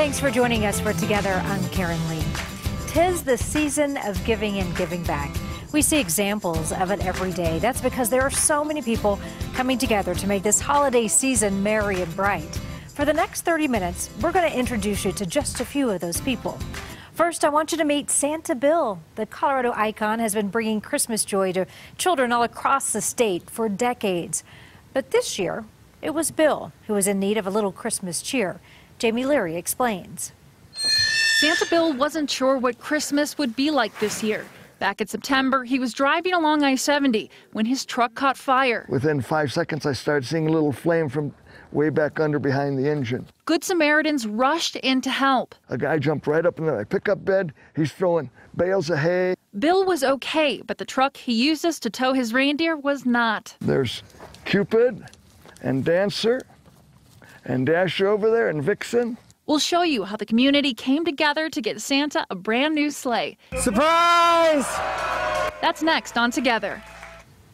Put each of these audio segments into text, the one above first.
Thanks for joining us for Together. I'm Karen Leigh. 'Tis the season of giving and giving back. We see examples of it every day. That's because there are so many people coming together to make this holiday season merry and bright. For the next 30 minutes, we're going to introduce you to just a few of those people. First, I want you to meet Santa Bill. The Colorado icon has been bringing Christmas joy to children all across the state for decades. But this year, it was Bill who was in need of a little Christmas cheer. Jamie Leary explains. Santa Bill wasn't sure what Christmas would be like this year. Back in September, he was driving along I-70 when his truck caught fire. Within 5 seconds, I started seeing a little flame from way back under behind the engine. Good Samaritans rushed in to help. A guy jumped right up into my pickup bed. He's throwing bales of hay. Bill was okay, but the truck he used us to tow his reindeer was not. There's Cupid and Dancer and Dasher over there and Vixen. We'll show you how the community came together to get Santa a brand new sleigh. Surprise! That's next on Together.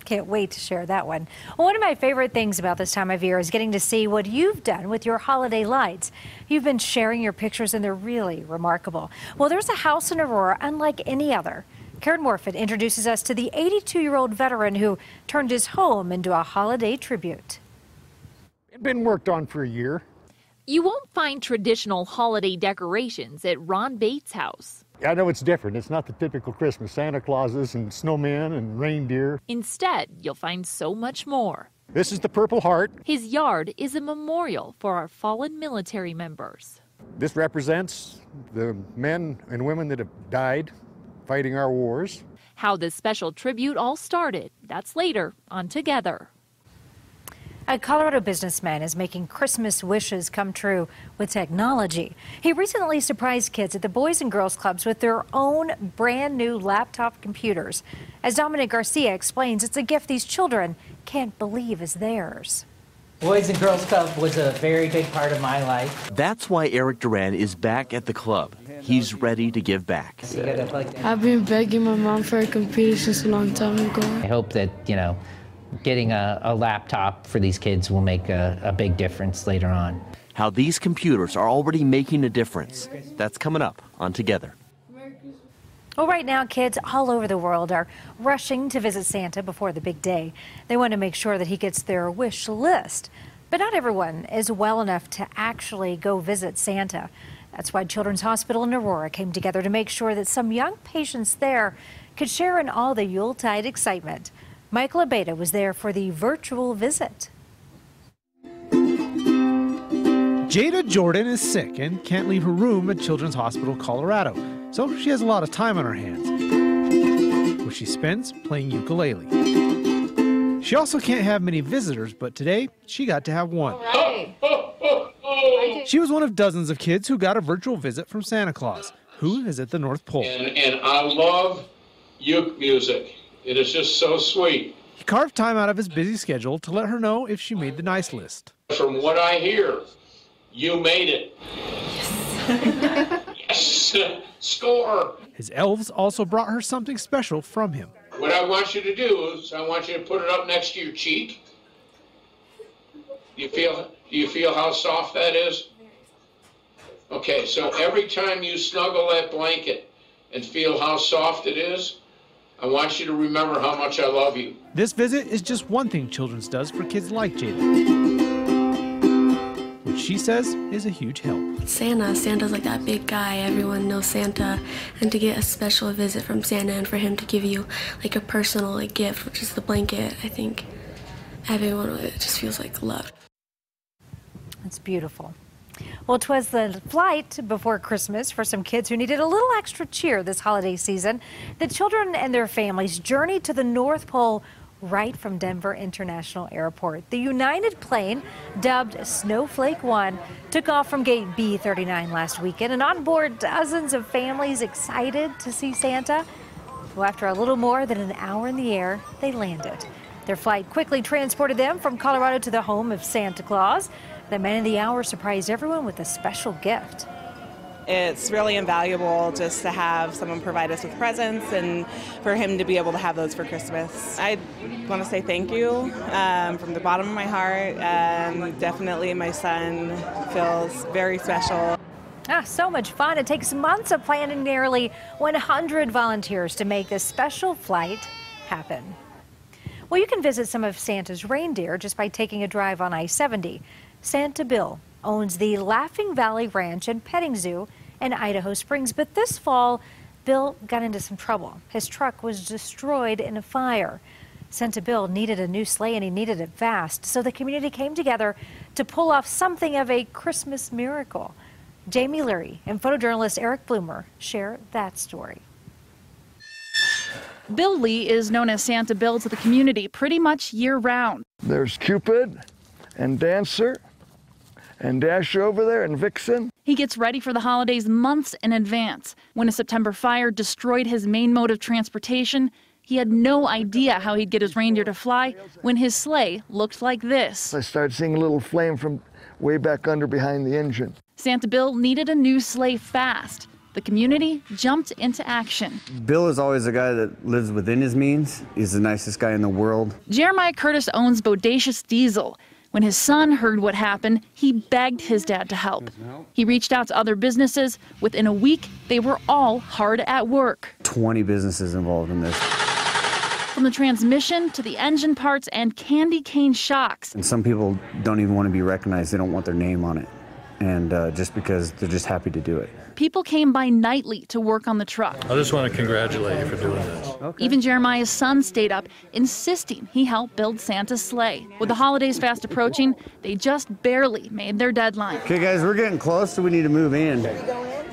Can't wait to share that one. One of my favorite things about this time of year is getting to see what you've done with your holiday lights. You've been sharing your pictures and they're really remarkable. Well, there's a house in Aurora unlike any other. Karen Morfitt introduces us to the 82-year-old veteran who turned his home into a holiday tribute. It's been worked on for a year. You won't find traditional holiday decorations at Ron Bates' house. I know it's different. It's not the typical Christmas Santa Clauses and snowmen and reindeer. Instead, you'll find so much more. This is the Purple Heart. His yard is a memorial for our fallen military members. This represents the men and women that have died fighting our wars. How this special tribute all started, that's later on Together. A Colorado businessman is making Christmas wishes come true with technology. He recently surprised kids at the Boys and Girls Clubs with their own brand new laptop computers. As Dominic Garcia explains, it's a gift these children can't believe is theirs. Boys and Girls Club was a very big part of my life. That's why Eric Duran is back at the club. He's ready to give back. I've been begging my mom for a computer since a long time ago. I hope that, getting a laptop for these kids will make a big difference later on. How these computers are already making a difference. That's coming up on Together. Well, right now, kids all over the world are rushing to visit Santa before the big day. They want to make sure that he gets their wish list. But not everyone is well enough to actually go visit Santa. That's why Children's Hospital in Aurora came together to make sure that some young patients there could share in all the Yuletide excitement. Michael Abeda was there for the virtual visit. Jada Jordan is sick and can't leave her room at Children's Hospital, Colorado, so she has a lot of time on her hands, which she spends playing ukulele. She also can't have many visitors, but today she got to have one. She was one of dozens of kids who got a virtual visit from Santa Claus, who is at the North Pole. And I love uke music. It is just so sweet. He carved time out of his busy schedule to let her know if she made the nice list. From what I hear, you made it. Yes. Yes. Score. His elves also brought her something special from him. What I want you to do is I want you to put it up next to your cheek. Do you feel how soft that is? Okay, so every time you snuggle that blanket and feel how soft it is, I want you to remember how much I love you. This visit is just one thing Children's does for kids like Jada, which she says is a huge help. Santa's like that big guy. Everyone knows Santa. And to get a special visit from Santa and for him to give you like a personal gift, which is the blanket, I think everyone, it just feels like love. It's beautiful. Well, 'twas the flight before Christmas for some kids who needed a little extra cheer this holiday season. The children and their families journeyed to the North Pole right from Denver International Airport. The United plane, dubbed Snowflake One, took off from gate B39 last weekend, and on board dozens of families excited to see Santa. Well, after a little more than an hour in the air, they landed. Their flight quickly transported them from Colorado to the home of Santa Claus. The man of the hour surprised everyone with a special gift. It's really invaluable just to have someone provide us with presents and for him to be able to have those for Christmas. I want to say thank you from the bottom of my heart. Definitely my son feels very special. So much fun. It takes months of planning, nearly 100 volunteers to make this special flight happen. Well, you can visit some of Santa's reindeer just by taking a drive on I-70. Santa Bill owns the Laughing Valley Ranch and Petting Zoo in Idaho Springs, but this fall, Bill got into some trouble. His truck was destroyed in a fire. Santa Bill needed a new sleigh and he needed it fast, so the community came together to pull off something of a Christmas miracle. Jamie Leary and photojournalist Eric Bloomer share that story. Bill Lee is known as Santa Bill to the community pretty much year-round. There's Cupid and Dancer and Dasher over there and Vixen. He gets ready for the holidays months in advance. When a September fire destroyed his main mode of transportation, he had no idea how he'd get his reindeer to fly when his sleigh looked like this. I started seeing a little flame from way back under behind the engine. Santa Bill needed a new sleigh fast. The community jumped into action. Bill is always a guy that lives within his means. He's the nicest guy in the world. Jeremiah Curtis owns Bodacious Diesel. When his son heard what happened, he begged his dad to help. He reached out to other businesses. Within a week, they were all hard at work. 20 businesses involved in this. From the transmission to the engine parts and candy cane shocks. And some people don't even want to be recognized. They don't want their name on it. And just because they're just happy to do it. People came by nightly to work on the truck. I just want to congratulate you for doing this. Okay. Even Jeremiah's son stayed up, insisting he helped build Santa's sleigh. With the holidays fast approaching, they just barely made their deadline. Okay, guys, we're getting close, so we need to move in.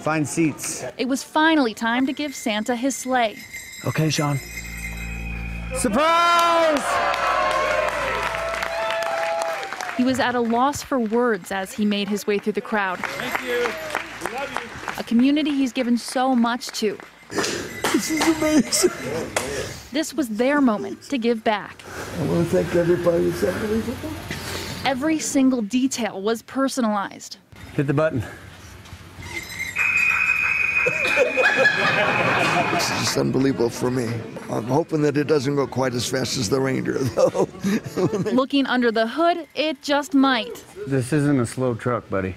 Find seats. It was finally time to give Santa his sleigh. Okay, Sean. Surprise! He was at a loss for words as he made his way through the crowd. Thank you. We love you. A community he's given so much to. This is amazing. This was their moment to give back. I want to thank everybody. It's unbelievable. Every single detail was personalized. Hit the button. This is just unbelievable for me. I'm hoping that it doesn't go quite as fast as the reindeer, though. Looking under the hood, it just might. This isn't a slow truck, buddy.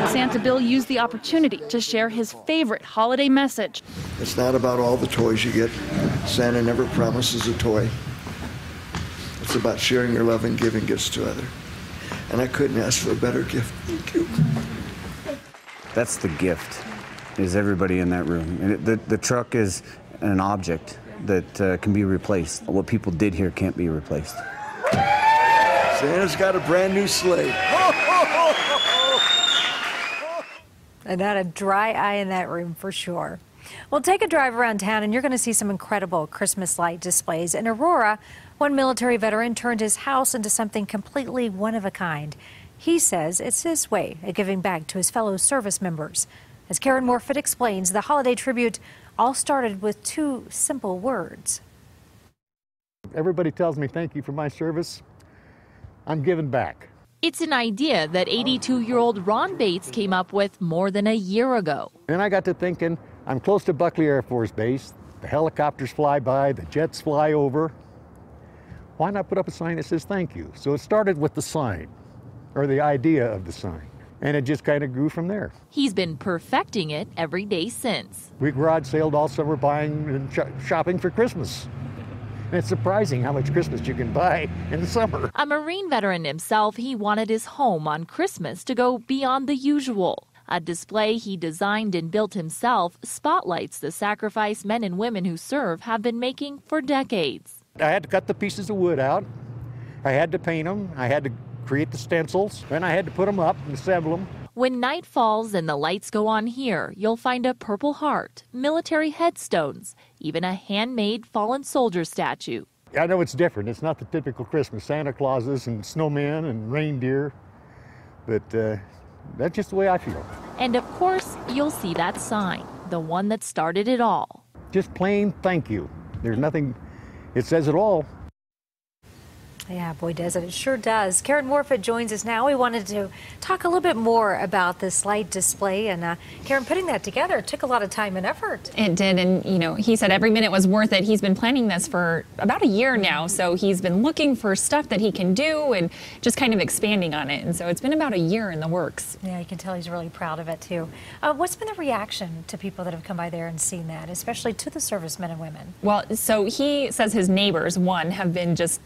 Santa Bill used the opportunity to share his favorite holiday message. It's not about all the toys you get. Santa never promises a toy. It's about sharing your love and giving gifts to others. And I couldn't ask for a better gift. Thank you. That's the gift, is everybody in that room. And the truck is an object that can be replaced. What people did here can't be replaced. Santa's got a brand new sleigh. And not a dry eye in that room for sure. Well, take a drive around town and you're going to see some incredible Christmas light displays. In Aurora, one military veteran turned his house into something completely one of a kind. He says it's his way of giving back to his fellow service members. As Karen Morfitt explains, the holiday tribute all started with two simple words. Everybody tells me thank you for my service. I'm giving back. It's an idea that 82-year-old Ron Bates came up with more than a year ago. And I got to thinking, I'm close to Buckley Air Force Base. The helicopters fly by, the jets fly over. Why not put up a sign that says thank you? So it started with the sign, or the idea of the sign. And it just kind of grew from there. He's been perfecting it every day since. We garage sailed all summer buying and shopping for Christmas. And it's surprising how much Christmas you can buy in the summer. A Marine veteran himself, he wanted his home on Christmas to go beyond the usual. A display he designed and built himself spotlights the sacrifice men and women who serve have been making for decades. I had to cut the pieces of wood out. I had to paint them. I had to create the stencils. Then I had to put them up and assemble them. When night falls and the lights go on here, you'll find a Purple Heart, military headstones, even a handmade fallen soldier statue. I know it's different. It's not the typical Christmas Santa Clauses and snowmen and reindeer, but that's just the way I feel. And of course, you'll see that sign, the one that started it all. Just plain thank you. There's nothing, it says it all. Yeah, boy, does it. It sure does. Karen Morfitt joins us now. We wanted to talk a little bit more about this light display. And Karen, putting that together took a lot of time and effort. It did. And, you know, he said every minute was worth it. He's been planning this for about a year now. So he's been looking for stuff that he can do and just kind of expanding on it. And so it's been about a year in the works. Yeah, you can tell he's really proud of it, too. What's been the reaction to people that have come by there and seen that, especially to the servicemen and women? Well, so he says his neighbors, have been just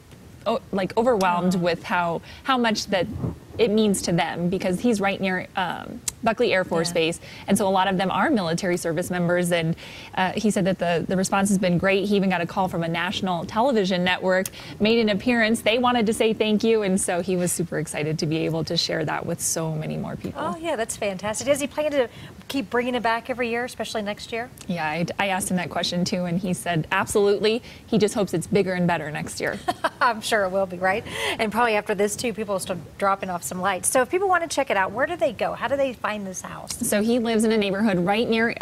like overwhelmed with how much that it means to them, because he's right near Buckley Air Force Base, and so a lot of them are military service members, and he said that the response has been great. He even got a call from a national television network, made an appearance. They wanted to say thank you, and so he was super excited to be able to share that with so many more people. Oh yeah, that's fantastic. Does he plan to keep bringing it back every year, especially next year? Yeah, I asked him that question too, and he said absolutely. He just hopes it's bigger and better next year. I'm sure it will be, right? And probably after this too, people will start dropping off some lights. So if people want to check it out, where do they go? How do they find this house? So he lives in a neighborhood right near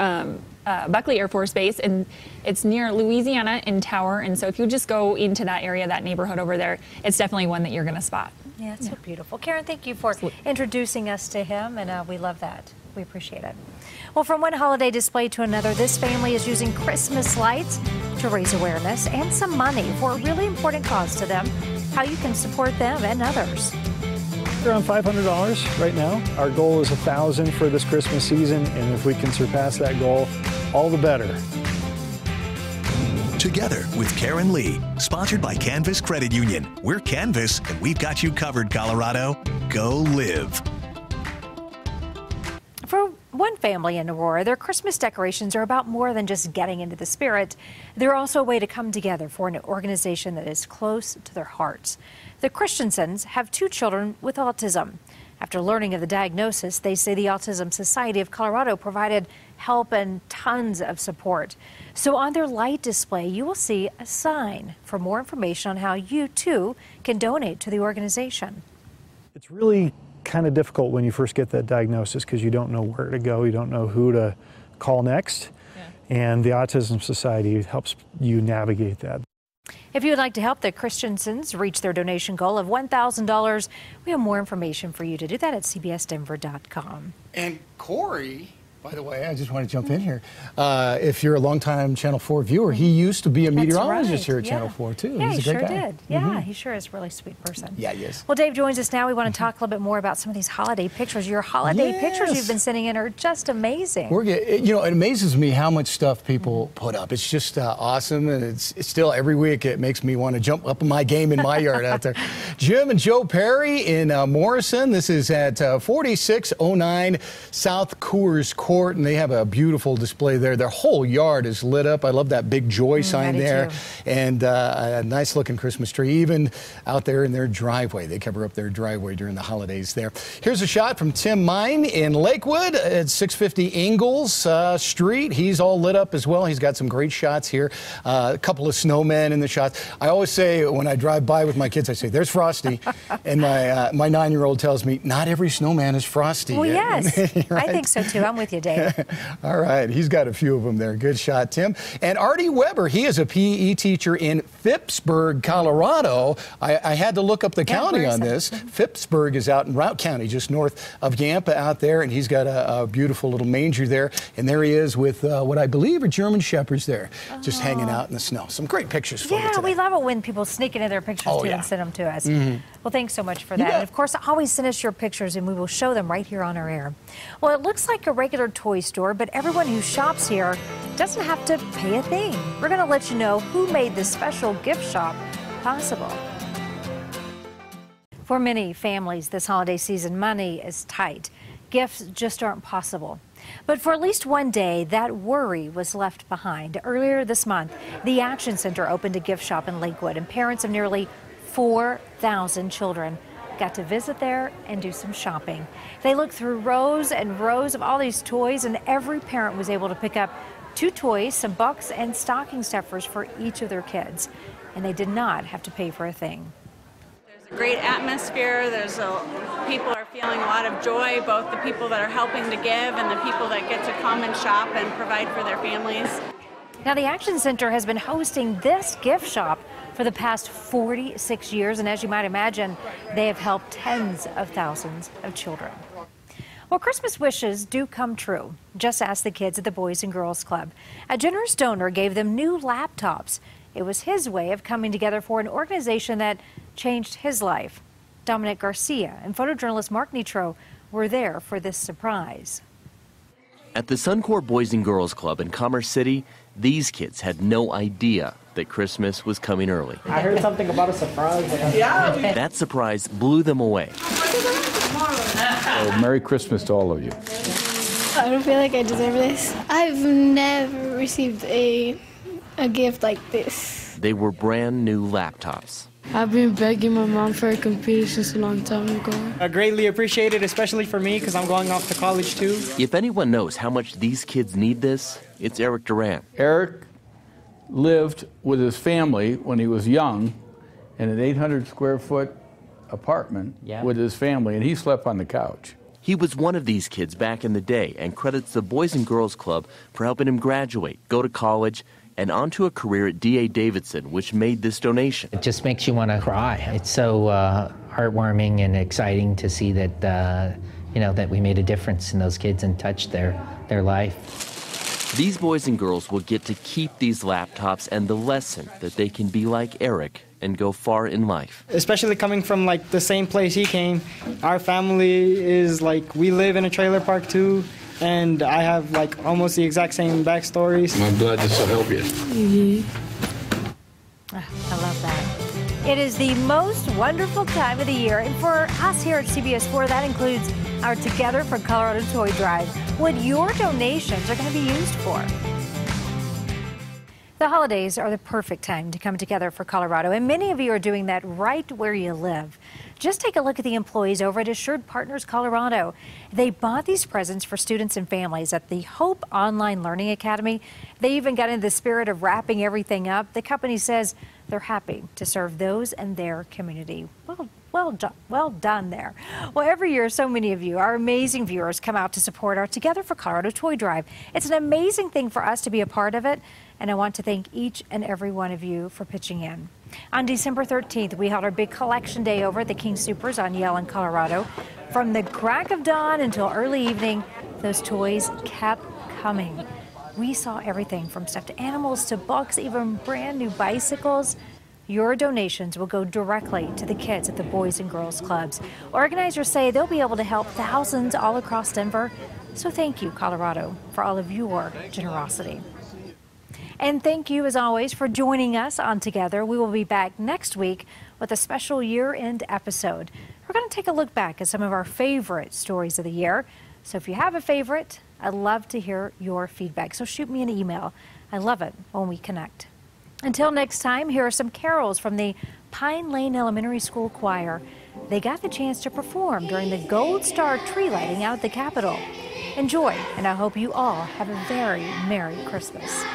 Buckley Air Force Base, and it's near Louisiana in Tower. And so if you just go into that area, that neighborhood over there, it's definitely one that you're going to spot. Yeah, it's so beautiful. Karen, thank you for introducing us to him, and we love that. We appreciate it. Well, from one holiday display to another, this family is using Christmas lights to raise awareness and some money for a really important cause to them. How you can support them and others. Around $500 right now. Our goal is $1,000 for this Christmas season, and if we can surpass that goal, all the better. Together with Karen Leigh, sponsored by Canvas Credit Union. We're Canvas, and we've got you covered, Colorado. Go live. For one family in Aurora, their Christmas decorations are about more than just getting into the spirit. They're also a way to come together for an organization that is close to their hearts. The Christiansens have 2 children with autism. After learning of the diagnosis, they say the Autism Society of Colorado provided help and tons of support. So on their light display, you will see a sign for more information on how you too can donate to the organization. It's really kind of difficult when you first get that diagnosis because you don't know where to go, you don't know who to call next, and the Autism Society helps you navigate that. If you would like to help the Christiansens reach their donation goal of $1,000, we have more information for you to do that at cbsdenver.com. And Corey, by the way, I just want to jump in here. If you're a longtime Channel 4 viewer, he used to be a meteorologist here at Channel 4, too. Yeah, He's he a great sure guy. did. Yeah, he sure is a really sweet person. Yeah, he is. Well, Dave joins us now. We want to talk a little bit more about some of these holiday pictures. Your holiday pictures you've been sending in are just amazing. You know, it amazes me how much stuff people put up. It's just awesome, and it's still every week it makes me want to jump up in my game in my yard out there. Jim and Joe Perry in Morrison. This is at 4609 South Coors Court, and they have a beautiful display there. Their whole yard is lit up. I love that big joy sign there, and a nice looking Christmas tree even out there in their driveway. They cover up their driveway during the holidays there. Here's a shot from Tim Mine in Lakewood at 650 Ingalls Street. He's all lit up as well. He's got some great shots here. A couple of snowmen in the shots. I always say when I drive by with my kids, I say, there's Frosty. And my 9-year-old tells me, not every snowman is Frosty. Well, yes. Right? I think so too. I'm with you, Dave. All right. He's got a few of them there. Good shot, Tim. And Artie Weber, he is a PE teacher in Phippsburg, Colorado. I had to look up the county on this. Phippsburg is out in Routt County, just north of Yampa out there, and he's got a beautiful little manger there. And there he is with what I believe are German Shepherds there, just hanging out in the snow. Some great pictures for you today. Yeah, we love it when people sneak into their pictures too and send them to us. Well, thanks so much for that. And of course, always send us your pictures and we will show them right here on our air. Well, it looks like a regular toy store, but everyone who shops here doesn't have to pay a thing. We're going to let you know who made this special gift shop possible. For many families this holiday season, money is tight. Gifts just aren't possible. But for at least one day, that worry was left behind. Earlier this month, the Action Center opened a gift shop in Lakewood, and parents of nearly 4,000 children got to visit there and do some shopping. They looked through rows and rows of all these toys, and every parent was able to pick up 2 toys, some books, and stocking stuffers for each of their kids. And they did not have to pay for a thing. There's a great atmosphere. People are feeling a lot of joy, both the people that are helping to give and the people that get to come and shop and provide for their families. Now, the Action Center has been hosting this gift shop for the past 46 years. And as you might imagine, they have helped tens of thousands of children. Well, Christmas wishes do come true. Just ask the kids at the Boys and Girls Club. A generous donor gave them new laptops. It was his way of coming together for an organization that changed his life. Dominic Garcia and photojournalist Mark Nitro were there for this surprise. At the Suncor Boys and Girls Club in Commerce City, these kids had no idea that Christmas was coming early. I heard something about a surprise. That surprise blew them away. So Merry Christmas to all of you. I don't feel like I deserve this. I've never received a gift like this. They were brand new laptops. I've been begging my mom for a computer since a long time ago. I greatly appreciate it, especially for me, because I'm going off to college too. If anyone knows how much these kids need this, it's Eric Duran. Eric lived with his family when he was young in an 800 square foot apartment with his family, and he slept on the couch. He was one of these kids back in the day and credits the Boys and Girls Club for helping him graduate, go to college, and onto a career at D.A. Davidson, which made this donation. It just makes you want to cry. It's so heartwarming and exciting to see that, that we made a difference in those kids and touched their life. These boys and girls will get to keep these laptops and the lesson that they can be like Eric and go far in life. Especially coming from like the same place he came. Our family is like, we live in a trailer park too. And I have like almost the exact same backstories. I'm glad this will help you. I love that. It is the most wonderful time of the year. And for us here at CBS4, that includes our Together for Colorado Toy Drive, what your donations are going to be used for. The holidays are the perfect time to come together for Colorado, and many of you are doing that right where you live. Just take a look at the employees over at Assured Partners Colorado. They bought these presents for students and families at the Hope Online Learning Academy. They even got into the spirit of wrapping everything up. The company says they're happy to serve those and their community. Well done there. Well, every year, so many of you, our amazing viewers, come out to support our Together for Colorado Toy Drive. It's an amazing thing for us to be a part of it, and I want to thank each and every one of you for pitching in. On December 13th, we held our big collection day over at the King Soopers on Yell in Colorado. From the crack of dawn until early evening, those toys kept coming. We saw everything from stuffed animals to books, even brand new bicycles. Your donations will go directly to the kids at the Boys and Girls Clubs. Organizers say they'll be able to help thousands all across Denver. So thank you, Colorado, for all of your generosity. And thank you, as always, for joining us on Together. We will be back next week with a special year-end episode. We're going to take a look back at some of our favorite stories of the year. So if you have a favorite, I'd love to hear your feedback. So shoot me an email. I love it when we connect. Until next time, here are some carols from the Pine Lane Elementary School Choir. They got the chance to perform during the Gold Star tree lighting out at the Capitol. Enjoy, and I hope you all have a very Merry Christmas.